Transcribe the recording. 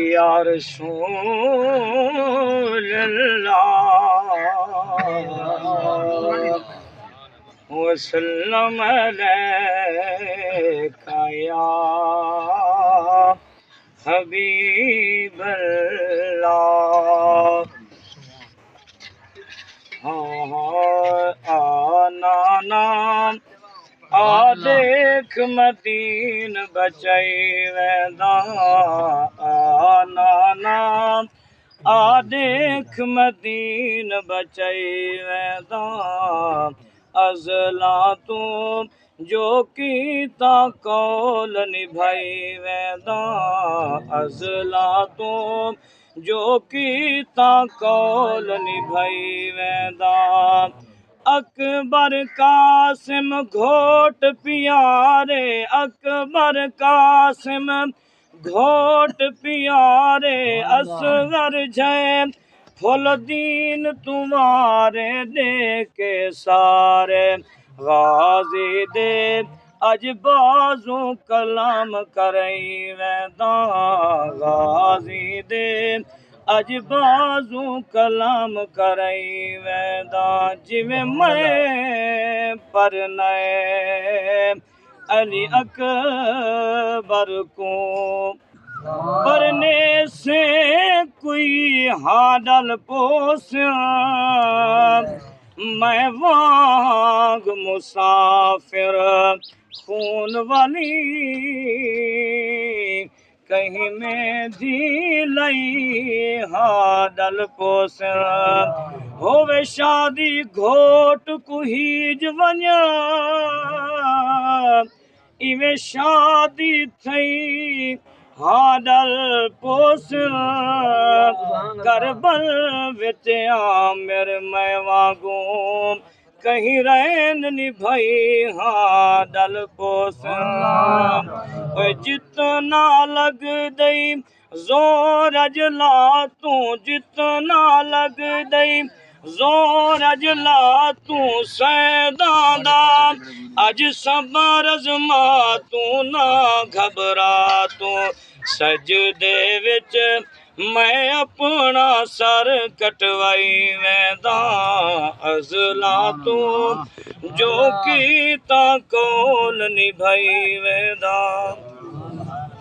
या रसूल अल्लाह वसल्लम अलैका या हबीब अल्लाह। आना नाम आ देख मदीन बचाई वेंदा। आना नाम आ देख मदीन बचाई वेंदा। अज़ला तू जो कीता कौल निभाई वेंदा। अज़ला तू जो कीता कौल निभाई वेंदा। अकबर कासिम घोट प्यारे, अकबर कासिम घोट प्यारे। असगर जय फुल दीन तुम्हारे दे के सारे। गाजी दे अज बाजू कलाम करई वेंदा। गाजी दे अज बाजू कलाम करई वेंदा। जिवें मैं परने अली अकबर को परने से कोई हाडल पोसिया। मैं वाग मुसाफिर खून वाली कहीं में दी लई हाडल पोसिया। होवे शादी घोट कुहीज वञा। इवे शादी थई हाडल पोसिया। करबल विच आमिर मैं वागू कहीं रैन निभाई हाडल पोसिया। जितना लग दई जोर अजला तू, जितना लग दई जोर अजला तू सैदादा। अज सबर अज़मा तू ना घबरा तू। सजदे विच मैं अपना सर कटवाई वेंदा। अज़ला तू जो कीता कौल निभाई वेंदा।